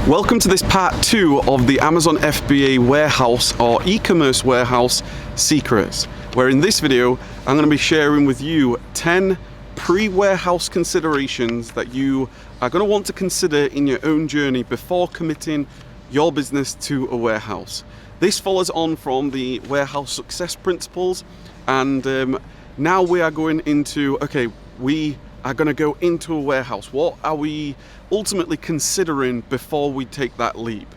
Welcome to this part 2 of the Amazon FBA warehouse or e-commerce warehouse secrets, where in this video I'm going to be sharing with you 10 pre-warehouse considerations that you are going to want to consider in your own journey before committing your business to a warehouse. This follows on from the warehouse success principles, and now we are going into, okay, we are going to go into a warehouse. What are we ultimately considering before we take that leap?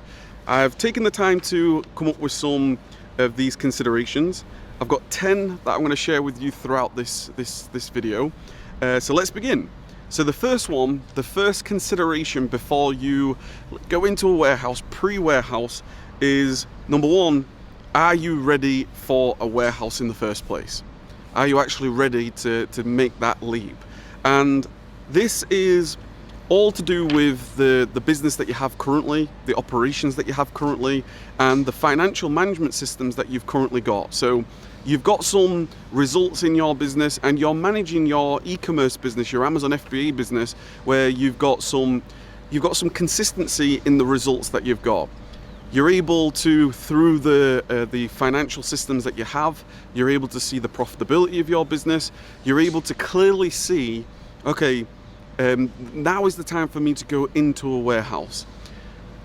I've taken the time to come up with some of these considerations. I've got 10 that I'm going to share with you throughout this video. So let's begin. So the first consideration before you go into a warehouse, pre-warehouse, is number one, are you ready for a warehouse in the first place? Are you actually ready to make that leap? And this is all to do with the business that you have currently, the operations that you have currently, and the financial management systems that you've currently got. So you've got some results in your business, and you're managing your e-commerce business, your Amazon FBA business, where you've got some consistency in the results that you've got. You're able to, through the financial systems that you have, you're able to see the profitability of your business. You're able to clearly see, okay, now is the time for me to go into a warehouse.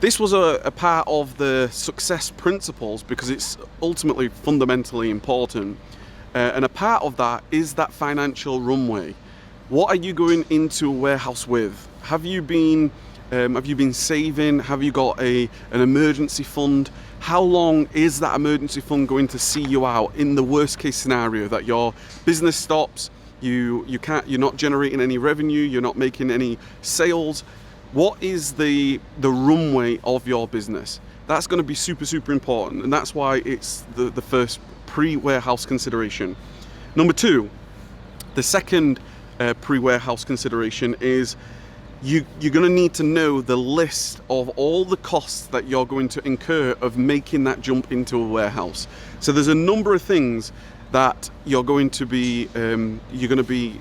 This was a part of the success principles because it's ultimately fundamentally important. And a part of that is that financial runway. What are you going into a warehouse with? Have you been saving? Have you got an emergency fund? How long is that emergency fund going to see you out in the worst case scenario that your business stops? You're not generating any revenue, you're not making any sales. What is the runway of your business? That's going to be super important, and that's why it's the first pre-warehouse consideration. Number two, the second pre-warehouse consideration is you're going to need to know the list of all the costs that you're going to incur of making that jump into a warehouse. So there's a number of things that you're going to be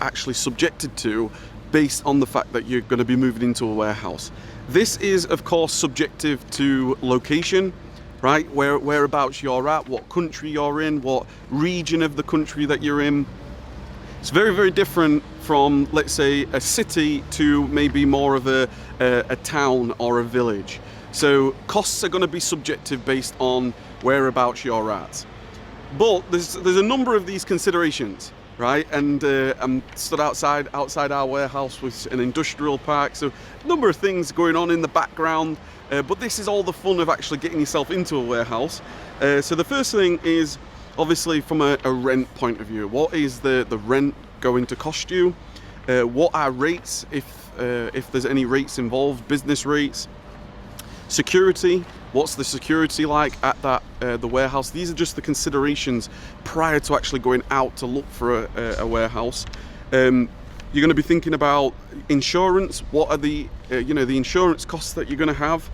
actually subjected to based on the fact that you're going to be moving into a warehouse. This is of course subjective to location, right? Whereabouts you're at, what country you're in, what region of the country that you're in. It's very different from, let's say, a city to maybe more of a town or a village. So costs are going to be subjective based on whereabouts you're at. But there's a number of these considerations, right? And I'm stood outside our warehouse with an industrial park, so a number of things going on in the background. But this is all the fun of actually getting yourself into a warehouse. So the first thing is, obviously, from a rent point of view, what is the rent going to cost you? What are rates, if there's any rates involved, business rates? Security, what's the security like at the warehouse? These are just the considerations prior to actually going out to look for a warehouse. You're going to be thinking about insurance. What are the insurance costs that you're going to have?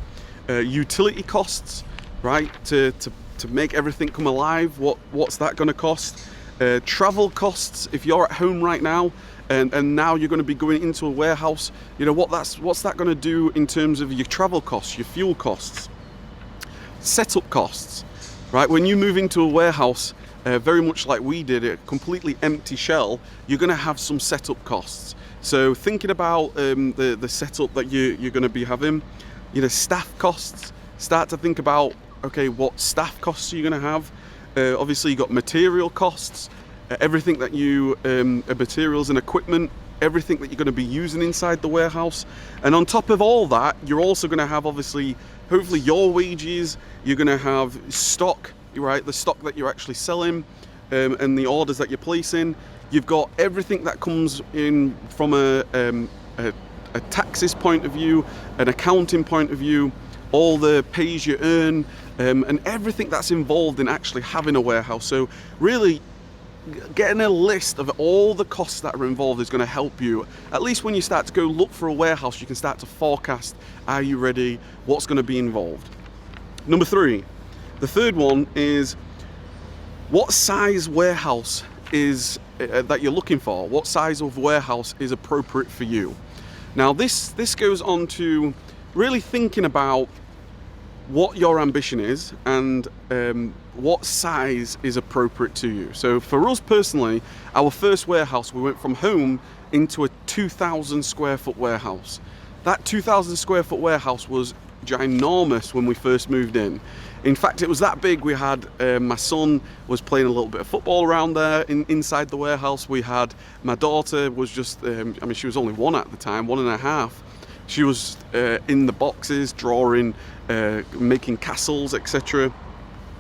Utility costs, right? To make everything come alive, what's that going to cost? Travel costs, if you're at home right now and now you're going to be going into a warehouse, what's that going to do in terms of your travel costs, your fuel costs? Setup costs, right? When you move into a warehouse, very much like we did, a completely empty shell, you're going to have some setup costs. So thinking about the setup that you're going to be having, staff costs, start to think about, okay, what staff costs are you going to have? Obviously, you've got material costs, everything that materials and equipment, everything that you're going to be using inside the warehouse. And on top of all that, you're also going to have, obviously, hopefully your wages, you're going to have stock, right? The stock that you're actually selling, and the orders that you're placing. You've got everything that comes in from a taxes point of view, an accounting point of view, all the pays you earn, and everything that's involved in actually having a warehouse. So really getting a list of all the costs that are involved is going to help you. At least when you start to go look for a warehouse, you can start to forecast, are you ready, what's going to be involved. Number three, the third one is what size warehouse is that you're looking for. What size of warehouse is appropriate for you? Now this goes on to really thinking about what your ambition is and what size is appropriate to you. So for us personally, our first warehouse, we went from home into a 2,000 square foot warehouse. That 2,000 square foot warehouse was ginormous when we first moved in. In fact, it was that big. We had my son was playing a little bit of football around there inside the warehouse. We had my daughter was just, I mean, she was only 1 at the time, 1.5. She was in the boxes, drawing, making castles, etc.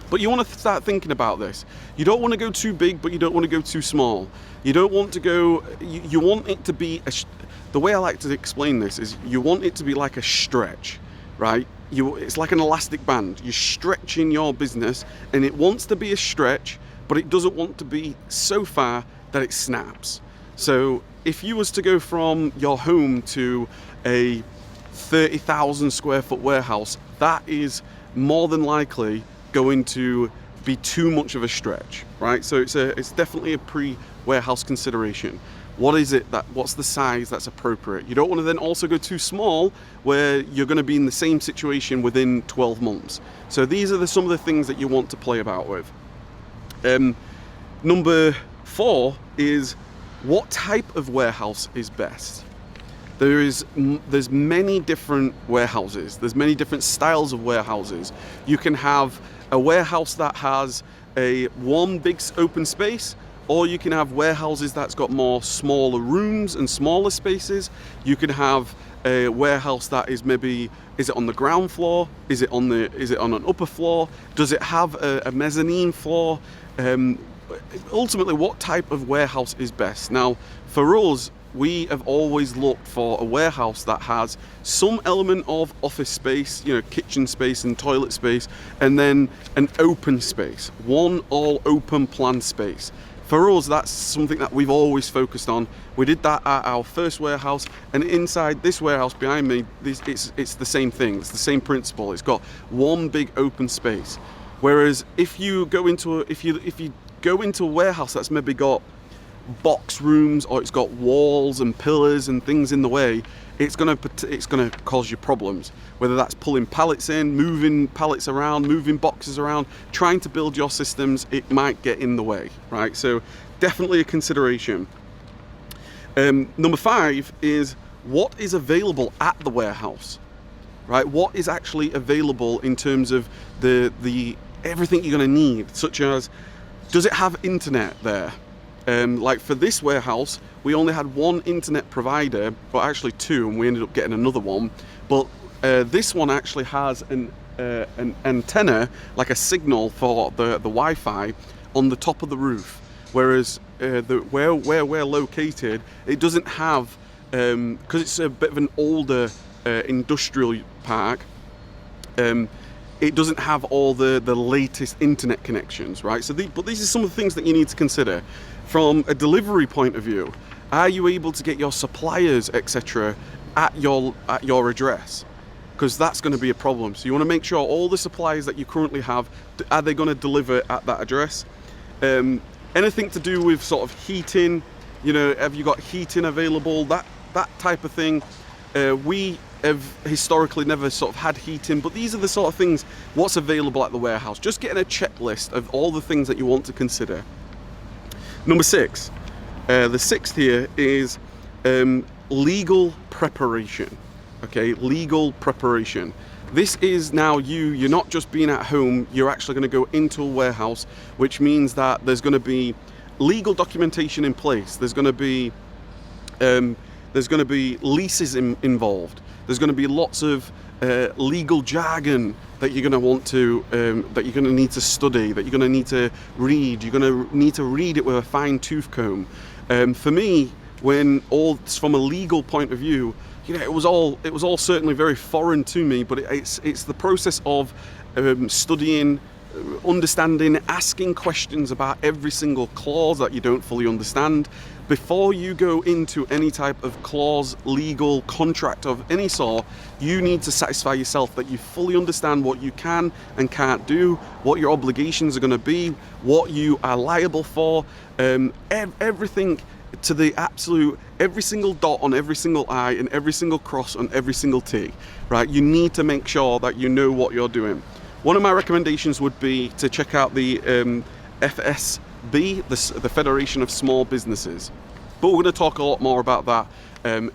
But you want to start thinking about this. You don't want to go too big, but you don't want to go too small. You don't want to go, you want it to be, the way I like to explain this is you want it to be like a stretch, right? It's like an elastic band. You're stretching your business and it wants to be a stretch, but it doesn't want to be so far that it snaps. So if you was to go from your home to a 30,000 square foot warehouse, that is more than likely going to be too much of a stretch, right? So it's definitely a pre-warehouse consideration. What's the size that's appropriate? You don't want to then also go too small where you're going to be in the same situation within 12 months. So these are some of the things that you want to play about with. Number 4 is what type of warehouse is best? There's many different warehouses. There's many different styles of warehouses. You can have a warehouse that has one big open space, or you can have warehouses that's got more smaller rooms and smaller spaces. You can have a warehouse that is is it on the ground floor? Is it on an upper floor? Does it have a mezzanine floor? Ultimately, what type of warehouse is best? Now, for us, we have always looked for a warehouse that has some element of office space, kitchen space and toilet space, and then an open space, one all open plan space. For us, that's something that we've always focused on. We did that at our first warehouse, and inside this warehouse behind me, it's the same thing. It's the same principle. It's got one big open space. Whereas if you go into a warehouse that's maybe got box rooms, or it's got walls and pillars and things in the way, it's gonna cause you problems. Whether that's pulling pallets in, moving pallets around, moving boxes around, trying to build your systems, it might get in the way, right? So definitely a consideration. Number 5 is what is available at the warehouse, right? What is actually available in terms of the everything you're gonna need, such as, does it have internet there? Like for this warehouse, we only had one internet provider, well actually 2, and we ended up getting another one. But this one actually has an antenna, like a signal for the Wi-Fi on the top of the roof. Whereas where we're located, it doesn't have, because it's a bit of an older industrial park, it doesn't have all the latest internet connections, right? So but these are some of the things that you need to consider. From a delivery point of view, are you able to get your suppliers, etc., at your address? Because that's going to be a problem. So you want to make sure all the suppliers that you currently have, are they going to deliver at that address? Anything to do with sort of heating, have you got heating available? That type of thing. We have historically never sort of had heating, but these are the sort of things, what's available at the warehouse. Just getting a checklist of all the things that you want to consider. Number 6, the 6th here is legal preparation. Okay, legal preparation. This is now you're not just being at home, you're actually going to go into a warehouse, which means that there's going to be legal documentation in place. There's going to be leases involved. There's going to be lots of legal jargon that you're going to want to, that you're going to need to study, that you're going to need to read. You're going to need to read it with a fine tooth comb. For me, from a legal point of view, it was all certainly very foreign to me. But it's the process of studying, understanding, asking questions about every single clause that you don't fully understand. Before you go into any type of clause, legal contract of any sort, you need to satisfy yourself that you fully understand what you can and can't do, what your obligations are going to be, what you are liable for. Everything to the absolute, every single dot on every single I and every single cross on every single T, right? You need to make sure that you know what you're doing. One of my recommendations would be to check out the FSB, the Federation of Small Businesses. But we're going to talk a lot more about that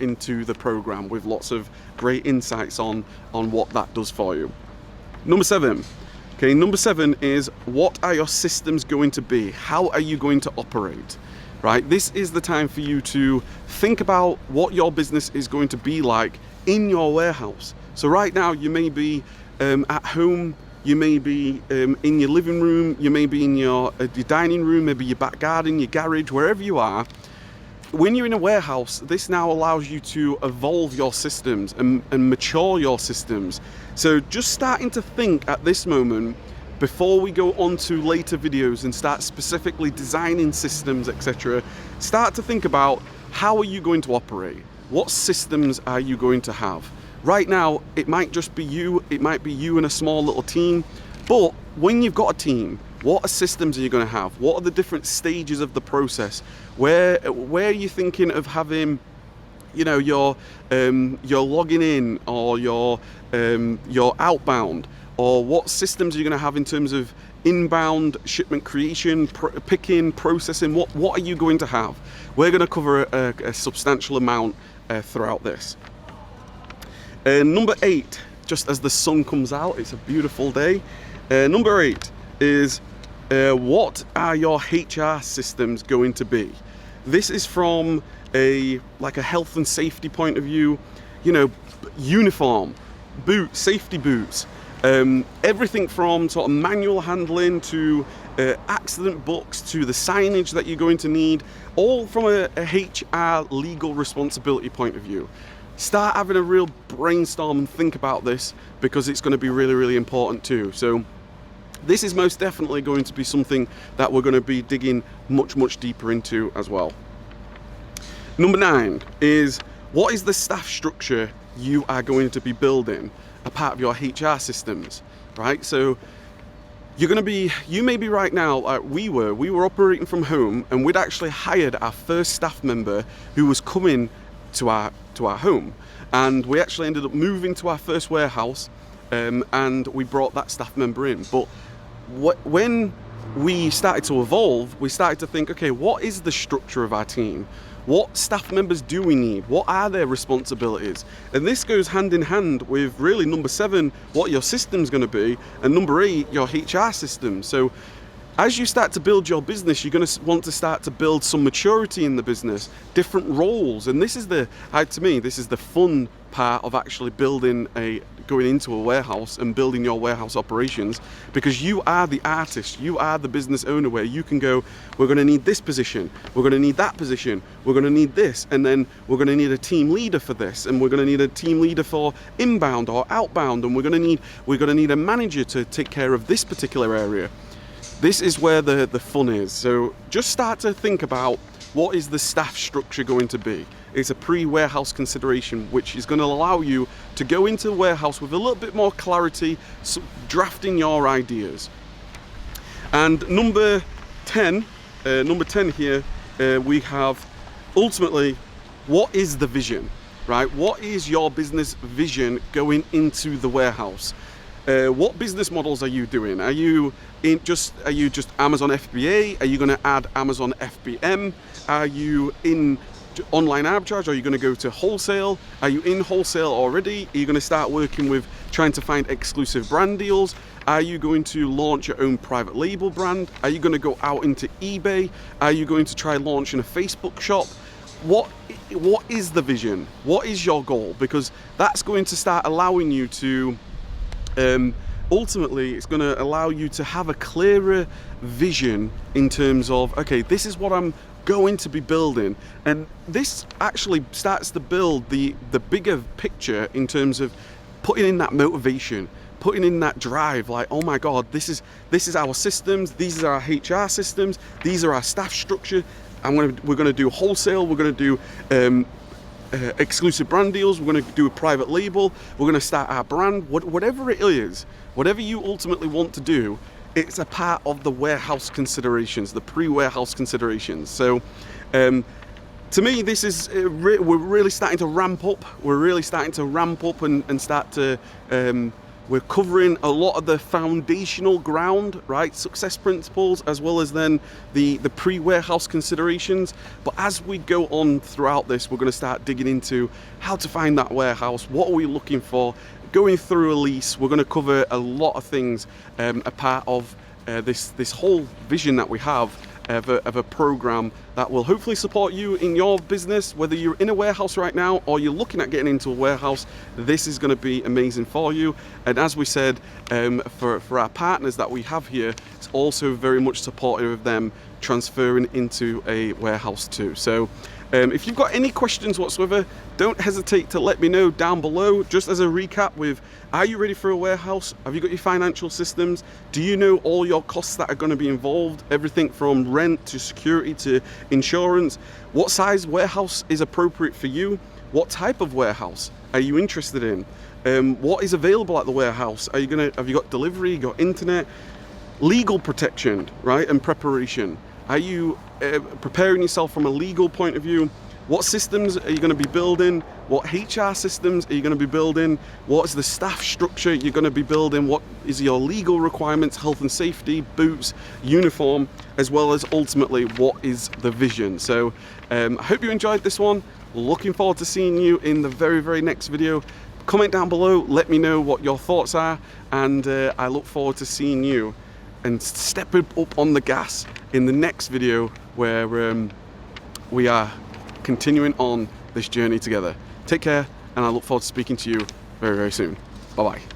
into the program, with lots of great insights on what that does for you. Number 7. Okay, number 7 is, what are your systems going to be? How are you going to operate? Right? This is the time for you to think about what your business is going to be like in your warehouse. So right now you may be at home, you may be in your living room, you may be in your dining room, maybe your back garden, your garage, wherever you are. When you're in a warehouse, this now allows you to evolve your systems and mature your systems. So just starting to think at this moment, before we go on to later videos and start specifically designing systems, etc., start to think about, how are you going to operate? What systems are you going to have? Right now, it might just be you, it might be you and a small little team, but when you've got a team, what systems are you going to have? What are the different stages of the process? Where are you thinking of having, you know, your logging in, or your outbound? Or what systems are you going to have in terms of inbound shipment creation, picking, processing? What are you going to have? We're going to cover a substantial amount throughout this. Number 8, just as the sun comes out, it's a beautiful day. Number 8 is, what are your HR systems going to be? This is from a health and safety point of view. You know, uniform, boots, safety boots. Everything from sort of manual handling to accident books to the signage that you're going to need, all from a HR legal responsibility point of view. Start having a real brainstorm and think about this, because it's going to be really, really important too. So this is most definitely going to be something that we're going to be digging much, much deeper into as well. Number 9 is, what is the staff structure you are going to be building a part of your HR systems, right? So you may be right now, like we were operating from home, and we'd actually hired our first staff member who was coming to our home, and we actually ended up moving to our first warehouse, and we brought that staff member in. But when we started to evolve, we started to think, okay, what is the structure of our team? What staff members do we need? What are their responsibilities? And this goes hand in hand with really number 7, what your system's going to be, and number 8, your HR system. So as you start to build your business, you're going to want to start to build some maturity in the business, different roles. And this is to me, this is the fun part of actually going into a warehouse and building your warehouse operations, because you are the artist, you are the business owner, where you can go, we're going to need this position, we're going to need that position, we're going to need this, and then we're going to need a team leader for this, and we're going to need a team leader for inbound or outbound, and we're going to need a manager to take care of this particular area. This is where the fun is. So just start to think about, what is the staff structure going to be? It's a pre-warehouse consideration, which is going to allow you to go into the warehouse with a little bit more clarity, drafting your ideas. And number 10 here, we have, ultimately, what is the vision, right? What is your business vision going into the warehouse? What business models are you doing? Are you just Amazon FBA? Are you going to add Amazon FBM? Are you in online arbitrage? Are you going to go to wholesale? Are you in wholesale already? Are you going to start working with trying to find exclusive brand deals? Are you going to launch your own private label brand? Are you going to go out into eBay? Are you going to try launching a Facebook shop? What is the vision? What is your goal? Because that's going to start allowing you to ultimately, it's going to allow you to have a clearer vision in terms of, okay, this is what I'm going to be building. And this actually starts to build the bigger picture in terms of putting in that motivation, putting in that drive, like, oh my God, this is our systems, these are our HR systems, these are our staff structure. We're going to do wholesale, we're going to do exclusive brand deals, we're going to do a private label, we're going to start our brand, whatever it is, whatever you ultimately want to do, it's a part of the warehouse considerations, the pre-warehouse considerations. So to me, this is we're really starting to ramp up. We're really starting to ramp up and start to. We're covering a lot of the foundational ground, right? Success principles, as well as then the pre-warehouse considerations. But as we go on throughout this, we're going to start digging into how to find that warehouse. What are we looking for? Going through a lease. We're going to cover a lot of things, a part of this whole vision that we have of a program that will hopefully support you in your business, whether you're in a warehouse right now or you're looking at getting into a warehouse. This is going to be amazing for you. And as we said, for our partners that we have here, it's also very much supportive of them transferring into a warehouse too. So if you've got any questions whatsoever, don't hesitate to let me know down below. Just as a recap with, are you ready for a warehouse? Have you got your financial systems? Do you know all your costs that are going to be involved? Everything from rent to security to insurance. What size warehouse is appropriate for you? What type of warehouse are you interested in? What is available at the warehouse? Have you got delivery, got internet? Legal protection, right, and preparation. Are you preparing yourself from a legal point of view? What systems are you going to be building? What HR systems are you going to be building? What is the staff structure you're going to be building? What is your legal requirements, health and safety, boots, uniform, as well as ultimately what is the vision? So I hope you enjoyed this one. Looking forward to seeing you in the very next video. Comment down below, let me know what your thoughts are, and I look forward to seeing you and stepping up on the gas in the next video where we are continuing on this journey together. Take care, and I look forward to speaking to you very soon. Bye bye.